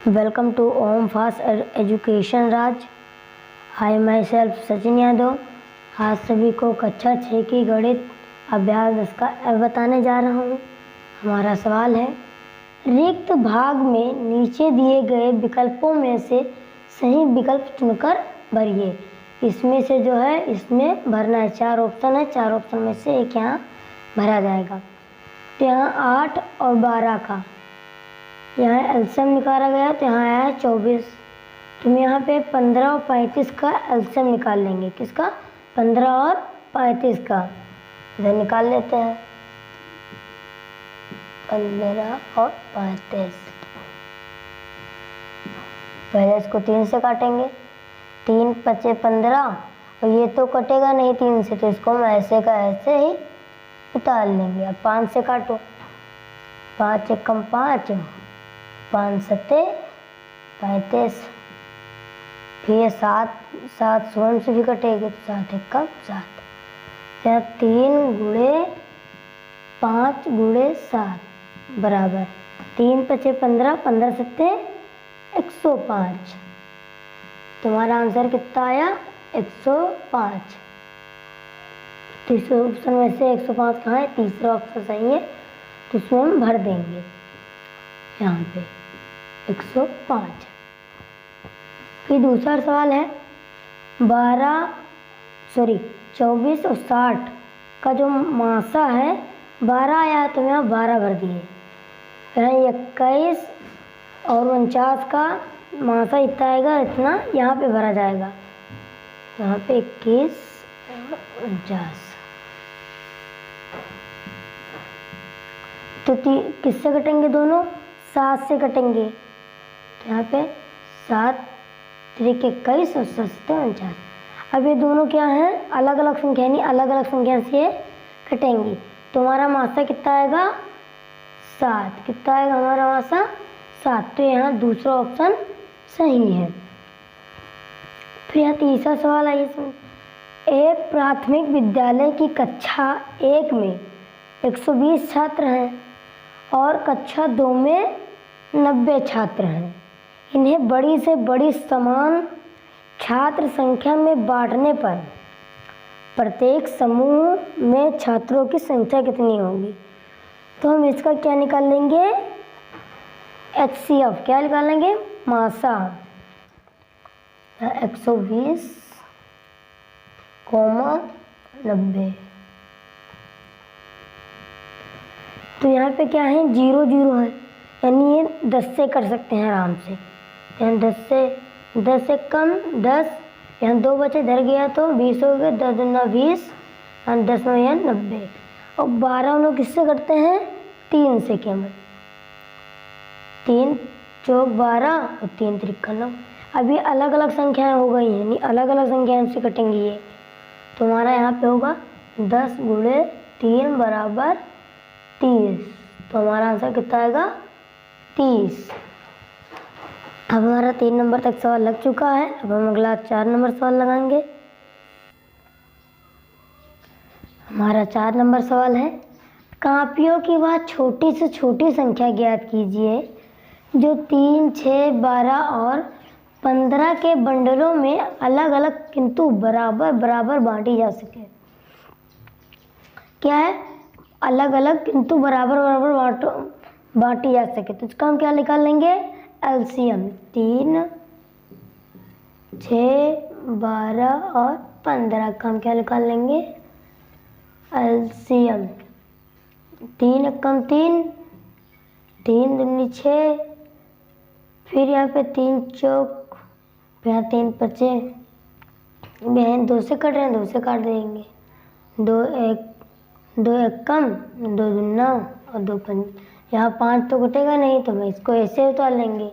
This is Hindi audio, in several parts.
Welcome to Om fast education Raj. Hi my self Sachin Yadav. आज सभी को कक्षा 6 की गणित अभ्यास 10 का बताने जा रहा हूँ। हमारा सवाल है, रिक्त भाग में नीचे दिए गए विकल्पों में से सही विकल्प चुनकर भरिए। इसमें से जो है इसमें भरना है, 4 ऑप्शन है, 4 ऑप्शन में से एक यहाँ भरा जाएगा। तो यहाँ 8 और 12 का यहाँ एलसीएम निकाला गया, तो यहाँ आया है 24। तुम यहाँ पे 15 और 35 का एलसीएम निकाल लेंगे। किसका? 15 और 35 का। इधर निकाल लेते हैं, 15 और 35। पहले इसको 3 से काटेंगे, 3 पचे 15, और ये तो कटेगा नहीं 3 से, तो इसको हम ऐसे का ऐसे ही उतार लेंगे। अब 5 से काटो, 5 एकम 5, 5 सत्ते 35। फिर 7 स्वर्ण से भी कटेगी, तो 7 एकम 7। यहाँ 3 गुणे 5 गुणे 7 बराबर 3 पचे 15, 15 सत्ते 105। तुम्हारा आंसर कितना आया? 105। तीसरे ऑप्शन में से 105 कहाँ है? तीसरा ऑप्शन सही है, तो इसमें हम भर देंगे यहाँ पे 105। फिर दूसरा सवाल है, 24 और 60 का जो मासा है 12 आया, तो यहाँ 12 भर दिए। यहाँ 21 और 49 का मासा इतना आएगा, इतना यहाँ पे भरा जाएगा। यहाँ पे 21 और 49। तो किससे कटेंगे? दोनों 7 से कटेंगे। तो यहाँ पे 7 त्रिक 21 और 7 49। अब ये दोनों क्या हैं? अलग अलग संख्या, नहीं अलग अलग संख्या से कटेंगी। तो हमारा मासा कितना आएगा? 7। कितना आएगा हमारा मासा? 7। तो यहाँ दूसरा ऑप्शन सही है। फिर यहाँ तीसरा सवाल आइए सुन। एक प्राथमिक विद्यालय की कक्षा 1 में 120 छात्र हैं और कक्षा 2 में 90 छात्र हैं। इन्हें बड़ी से बड़ी समान छात्र संख्या में बांटने पर प्रत्येक समूह में छात्रों की संख्या कितनी होगी? तो हम इसका क्या निकाल लेंगे? HCF। क्या निकाल लेंगे? मासा। 120 कोमा 90। तो यहाँ पे क्या है? 0 0 है, यानी ये 10 से कर सकते हैं आराम से। यहाँ 10 से कम 10, यहाँ 2 बचे, इधर गया तो 20 हो गए, 10 दूना 20, और 10 में यहाँ 90। और 12 हम लोग किससे करते हैं? 3 से केवल। 3 चौक 12 और 3 त्रिक 9। अभी अलग अलग संख्याएं हो गई हैं, यानी अलग अलग संख्याएं से कटेंगी ये। तो हमारा यहाँ पे होगा 10 गुणे 3 बराबर 30। तो हमारा आंसर कितना आएगा? 30। अब हमारा 3 नंबर तक सवाल लग चुका है। अब हम अगला 4 नंबर सवाल लगाएंगे। हमारा 4 नंबर सवाल है, कापियों की वह छोटी से छोटी संख्या ज्ञात कीजिए जो 3, 6, 12 और 15 के बंडलों में अलग अलग किंतु बराबर बराबर बांटी जा सके। क्या है? अलग अलग किंतु बराबर बराबर बांटी जा सके। तो इसका हम क्या निकाल लेंगे? एलसीएम। 3, 6, 12 और 15 का हम क्या निकाल लेंगे? एलसीएम। 3 एकम 3, 3 दूनी 6, फिर यहाँ पे 3 चौक, यहाँ 3 पचे, बहन 2 से कट रहे हैं, 2 से काट देंगे। 2 एकम 2 दूना और 2 पंच। यहाँ 5 तो कटेगा नहीं, तो हम इसको ऐसे उतार लेंगे।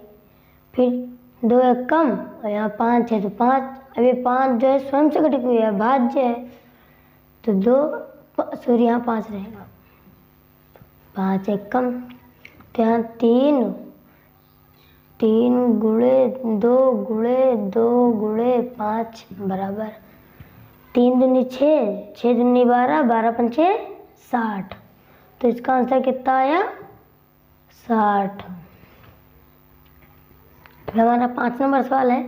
फिर 2 एकम और यहाँ 5 है, तो 5। अब ये 5 जो है स्वयं से कटी हुई है, भाज्य है, तो 2 यहाँ 5 रहेगा। 5 एकम, तो यहाँ 3 गुणे 2 गुणे 2 गुणे 5 बराबर 3 दूनी 6, 6 दूनी 12, 12 पंचे 60। तो इसका आंसर कितना आया? 60। हमारा 5 नंबर सवाल है,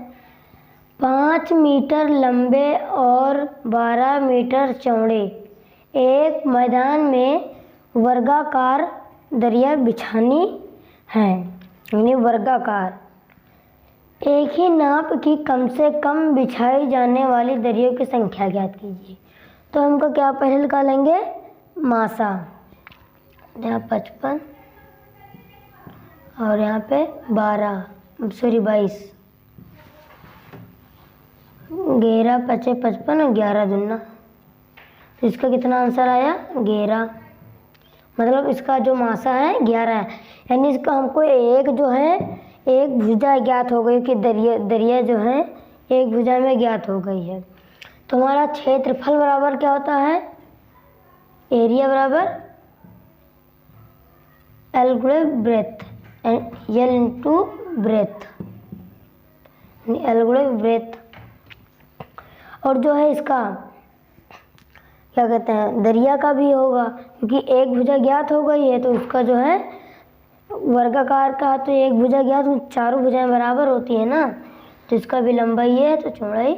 5 मीटर लंबे और 12 मीटर चौड़े एक मैदान में वर्गाकार दरिया बिछानी है, यानी वर्गाकार। एक ही नाप की कम से कम बिछाई जाने वाली दरियों की संख्या ज्ञात कीजिए। तो हमको क्या पहले निकालेंगे, मासा। यहाँ 55 और यहाँ पे 22, 11 पचे 55 और 11 दूना, तो इसका कितना आंसर आया, 11। मतलब इसका जो मासा है 11 है, यानी इसका हमको एक जो है एक भुजा ज्ञात हो गई कि दरिया जो है एक भुजा में ज्ञात हो गई है। तो हमारा क्षेत्रफल बराबर क्या होता है, एरिया बराबर एल गुणे breadth, L into breadth, L गुणे ब्रेथ। और जो है इसका क्या कहते हैं, दरिया का भी होगा, क्योंकि एक भुजा ज्ञात हो गई है तो उसका जो है वर्गाकार का, तो एक भुजा ज्ञात, चारों भुजाएं बराबर होती है ना, तो इसका भी लंबाई है तो चौड़ाई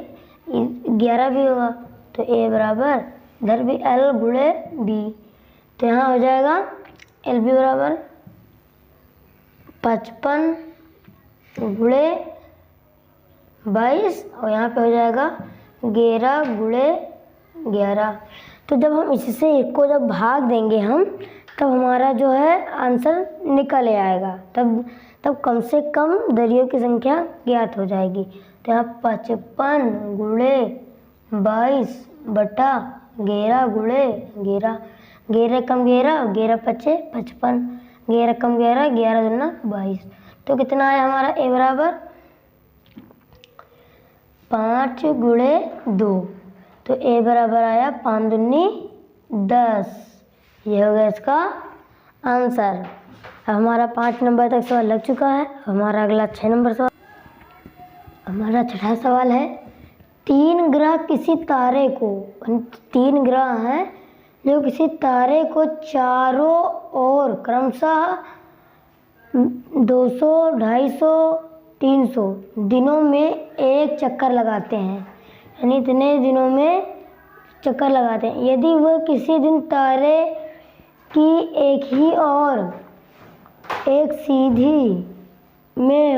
11 भी होगा। तो ए बराबर इधर भी एल गुणे बी, तो यहाँ हो जाएगा एल बी बराबर 55 गुणे 22 और यहाँ पे हो जाएगा 11 गुणे 11। तो जब हम इससे एक को जब भाग देंगे हम, तब हमारा जो है आंसर निकल आएगा, तब कम से कम दरियों की संख्या ज्ञात हो जाएगी। तो यहाँ 55 गुणे 22 बटा 11 गुणे 11, 11 कम 11, 11 पचे 55, 11 कम 11, 11 दूना 22। तो कितना आया हमारा ए बराबर 5 गुणे 2, तो ए बराबर आया 5 दूनी 10। ये हो गया इसका आंसर। अब हमारा 5 नंबर तक सवाल लग चुका है। हमारा अगला 6 नंबर सवाल, हमारा छठा सवाल है, 3 ग्रह किसी तारे को, 3 ग्रह हैं जो किसी तारे को चारों ओर क्रमशः 200, 250, 300 दिनों में एक चक्कर लगाते हैं, यानी इतने दिनों में चक्कर लगाते हैं। यदि वह किसी दिन तारे की एक ही और एक सीध में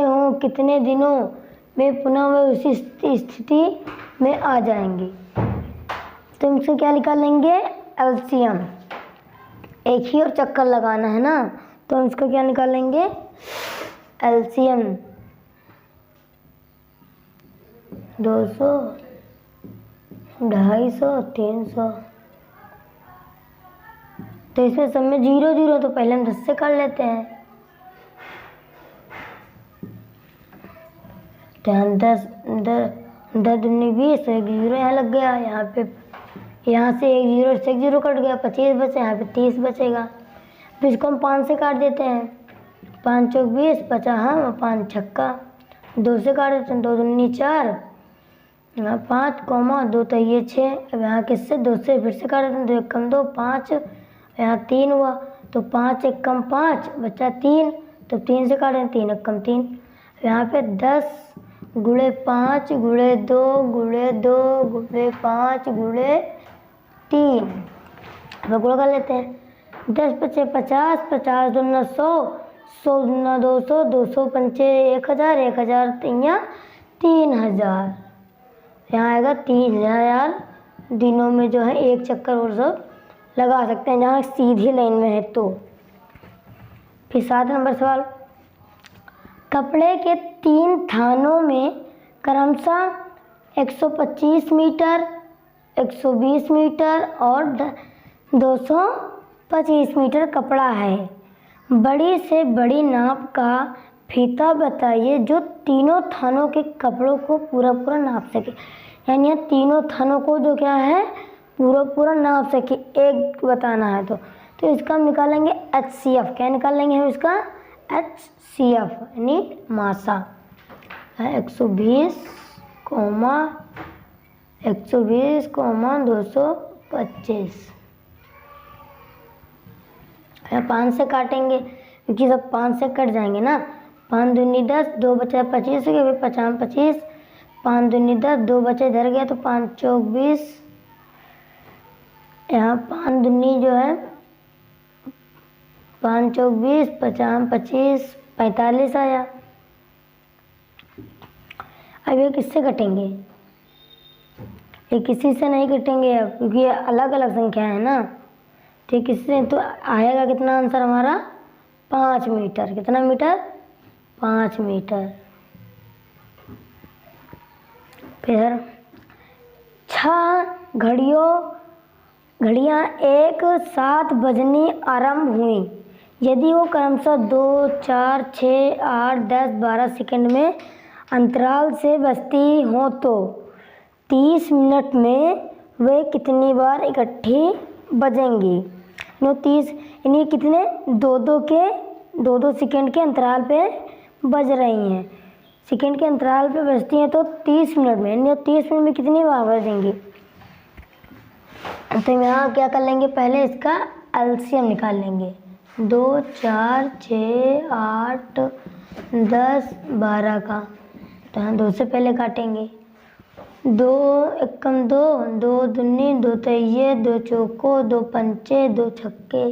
हो कितने दिनों में पुनः वह उसी स्थिति में आ जाएंगे। तो हमसे क्या निकालेंगे, एलसीएम। एक ही और चक्कर लगाना है ना, तो हम इसका क्या निकालेंगे, एलसीएम 200, 250, 300। तो इसमें सब में 0 0, तो पहले हम 10 से कर लेते हैं। तो यहाँ 10 दूनी 20, एक 0 यहाँ लग गया, यहाँ से एक 0 से एक 0 कट गया, 25 बचे, यहाँ पे 30 बचेगा। तो इसको हम 5 से काट देते हैं, 5 चौक 20 बचा, हाँ 5 छक्का, 2 से काट देते हैं, 2 दूनी 4, यहाँ 5 कौमा 2 तो ये 6। अब यहाँ किससे 2 से फिर से काट देते हैं, 2 1 कम 2 5, यहाँ 3 हुआ, तो 5 1 कम 5 बचा 3, तो 3 से काटें, 3 1 कम 3। यहाँ पे 10 गुणे 5 गुणे 2 गुणे 2 गुणे 5 गुणे 3, अब गुणा कर लेते हैं। 10 पचे 50, 50 दूना 100, 100 दूना 200, 200 पंचे 1000, 1000 तिया 3000। यहाँ आएगा 3000 दिनों में जो है एक चक्कर और सब लगा सकते हैं, जहाँ सीधी लाइन में है तो। फिर 7 नंबर सवाल, कपड़े के 3 थानों में क्रमशः 125 मीटर, 120 मीटर और 225 मीटर कपड़ा है। बड़ी से बड़ी नाप का फीता बताइए जो तीनों थानों के कपड़ों को पूरा पूरा नाप सके। यानी यहाँ तीनों थानों को जो क्या है पूरा पूरा नाप सके, एक बताना है तो इसका हम निकालेंगे HCF। क्या निकालेंगे हम इसका, HCF यानी मासा है 120, 225। 5 से काटेंगे क्योंकि सब 5 से कट जाएंगे ना, 5 दूनी 10, 2 बचा 25, फिर 50 25, 5 दूनी 10, 2 बचे इधर गया तो 5 चौक 20, यहाँ 5 दूनी जो है 5 चौक 20, 50 25, 45 आया। अब ये किससे कटेंगे? ये किसी से नहीं कटेंगे अब, क्योंकि ये अलग अलग संख्या है ना। ठीक, इससे तो आएगा कितना आंसर हमारा? 5 मीटर। कितना मीटर? 5 मीटर। फिर 6 घड़ियाँ एक साथ बजनी आरंभ हुई यदि वो क्रमशः 2, 4, 6, 8, 10, 12 सेकंड में अंतराल से बजती हो तो 30 मिनट में वे कितनी बार इकट्ठी बजेंगी? नो 30 यानी कितने? 2-2 सेकंड के अंतराल पे बज रही हैं। सेकंड के अंतराल पे बजती हैं तो 30 मिनट में, यानी 30 मिनट में कितनी बार बजेंगी? तो यहाँ क्या कर लेंगे? पहले इसका एलसीएम निकाल लेंगे। 2, 4, 6, 8, 10, 12 का, तो यहाँ 2 से पहले काटेंगे। 2 एकम 2, 2 दूनी 2 तैये, 2 चौको, 2 पंचे, 2 छक्के।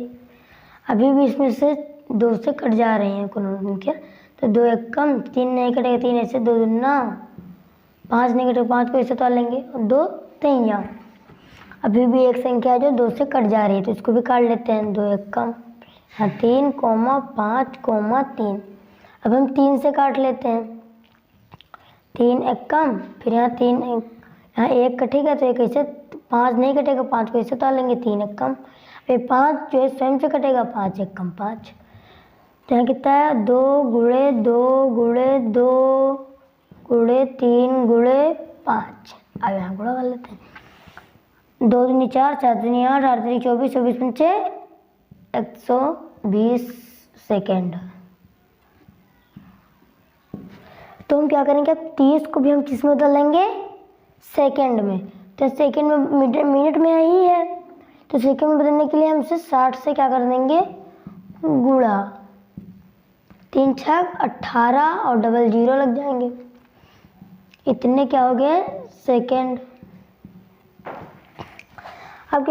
अभी भी इसमें से 2 से कट जा रही हैं कुल संख्या, तो 2 एकम, 3 नहीं कटेगा 3 ऐसे, 2 दूना 5 नहीं कटेगा 5 को ऐसे तोड़ लेंगे, और 2 तैया। अभी भी एक संख्या है जो 2 से कट जा रही है, तो इसको भी काट लेते हैं। 2 एकम, यहाँ 3, 5, 3। अब हम 3 से काट लेते हैं। 3 एकम, फिर यहाँ 3, यहाँ 1 कटेगा तो एक ऐसे, 5 नहीं कटेगा 5 को ऐसे तोड़ लेंगे, 3 एकम। फिर 5 जो है स्वयं से कटेगा, 5 एकम 5। तो यहाँ कितना है? 2 गुणे 2 गुणे 2 गुणे 3 गुणे 5। अब यहाँ गुणा कर लेते हैं। 2 दूनी 4, 4 दूनी 8, 8 दूनी 24, 24 पंचे 120 सेकेंड। तो हम क्या करेंगे? अब 30 को भी हम किस में बदल लेंगे? सेकेंड में। तो सेकेंड में मिनट में ही है, तो सेकेंड में बदलने के लिए हम इसे 60 से क्या कर देंगे? गुणा। 3 छक 18 और डबल 0 लग जाएंगे। इतने क्या हो गए? सेकेंड। अब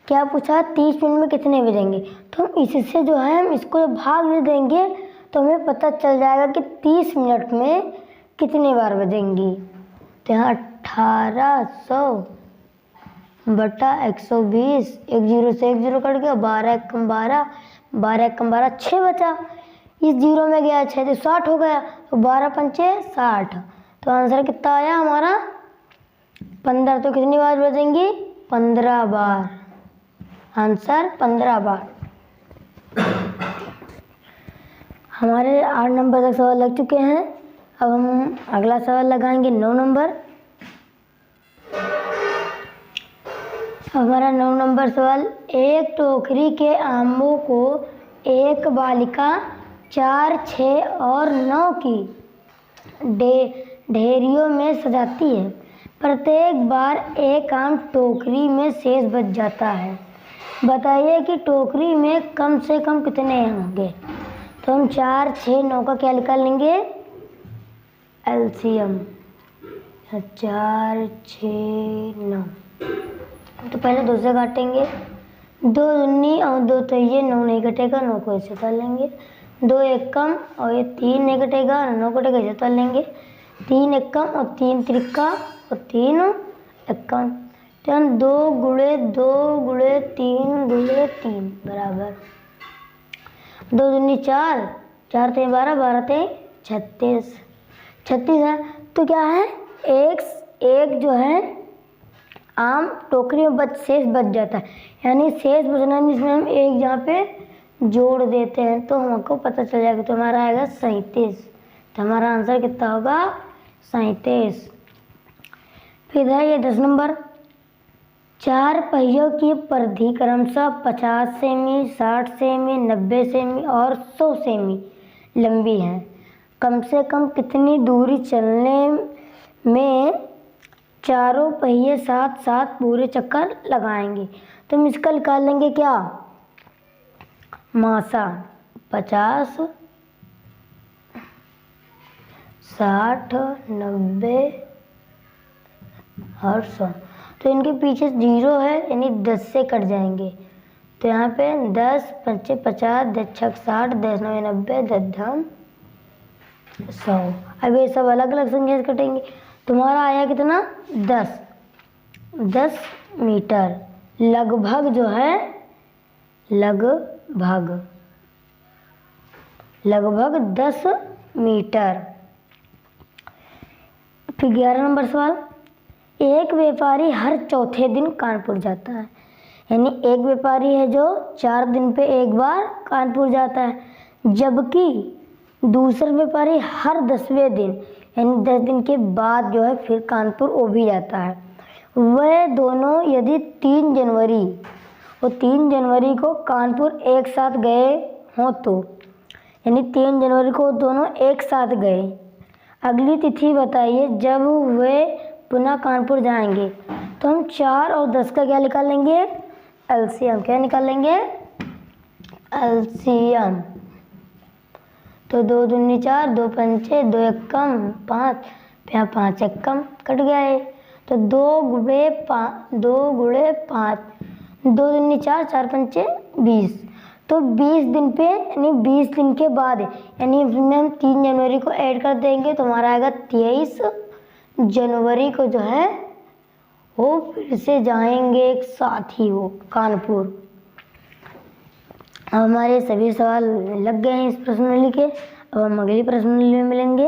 क्या पूछा? 30 मिनट में कितने बजेंगे? तो हम इससे जो है हम इसको भाग दे देंगे तो हमें पता चल जाएगा कि 30 मिनट में कितनी बार बजेंगी। तो यहाँ 1800 बटा 120, 1 0 से 1 0 कट गया, 12 एकम 12, 12 एकम 12, 6 बचा, इस 0 में गया 6 तो 60 हो गया, तो 12 पंचे 60। तो आंसर कितना आया हमारा? 15। तो कितनी बार बजेंगी? 15 बार। आंसर 15 बार। हमारे 8 नंबर तक सवाल लग चुके हैं। अब हम अगला सवाल लगाएंगे 9 नंबर। हमारा 9 नंबर सवाल, एक टोकरी के आमों को एक बालिका 4, 6 और 9 की ढेरियों में सजाती है। प्रत्येक बार एक आम टोकरी में शेष बच जाता है। बताइए कि टोकरी में कम से कम कितने होंगे? तो हम 4, 6, 9 का क्या निकाल लेंगे? एलसीएम। 4, 6, 9। तो पहले 2 से काटेंगे। 2 दूनी और 2 तैये, 9 नहीं कटेगा, 9 को ऐसे कर लेंगे। 2 एकम और ये 3 नहीं कटेगा, 9 कटेगा, ऐसे कर लेंगे। 3 एकम और 3 त्रिका और 3 एकम। तो 2 गुणे 2 गुणे 3 गुणे 3 बराबर 2 दूनी 4, 4 ते 12, 12 ते 36, 36 है। तो क्या है? एक जो है आम टोकरी में शेष बच जाता है, यानी शेष बचना जिसमें हम एक जहाँ पे जोड़ देते हैं तो हमको पता चल जाएगा। तो हमारा आएगा 37। तो हमारा आंसर कितना होगा? 37। फिर है ये 10 नंबर, 4 पहियों की परिधि क्रमशः 50 सेमी, 60 सेमी, 90 सेमी और 100 सेमी लंबी है। कम से कम कितनी दूरी चलने में चारों पहिए साथ साथ पूरे चक्कर लगाएंगे? तो हम इसका निकाल लेंगे क्या? मासा 50 60, 90 और 100। तो इनके पीछे 0 है, यानी 10 से कट जाएंगे। तो यहाँ पे 10 5 50, 10 6 60, 10 9 90, 10 धाम 100। अब ये सब अलग अलग संख्या से कटेंगे। तुम्हारा आया कितना? 10 मीटर। लगभग जो है, लगभग 10 मीटर। फिर 11 नंबर सवाल, एक व्यापारी हर चौथे दिन कानपुर जाता है। यानी एक व्यापारी है जो 4 दिन पे एक बार कानपुर जाता है, जबकि दूसरा व्यापारी हर 10वें दिन यानी 10 दिन के बाद जो है फिर कानपुर वो भी जाता है। वह दोनों यदि 3 जनवरी को कानपुर एक साथ गए हों तो, यानी 3 जनवरी को दोनों एक साथ गए, अगली तिथि बताइए जब वे पुनः कानपुर जाएंगे। तो हम 4 और 10 का क्या निकालेंगे? एलसीएम। क्या निकालेंगे? एलसीएम। तो 2 दूनी 4, 2 पंचे 2 एक कम 5, यहाँ 5 एक कम कट गया है। तो 2 गुणे 5, 2 दूनी 4, 4 पंचे 20। तो 20 दिन पे यानी 20 दिन के बाद यानी हम 3 जनवरी को ऐड कर देंगे तो हमारा आएगा 23 जनवरी को जो है वो फिर से जाएंगे एक साथ ही वो कानपुर। हमारे सभी सवाल लग गए हैं इस प्रश्नावली के। अब हम अगली प्रश्नावली में मिलेंगे।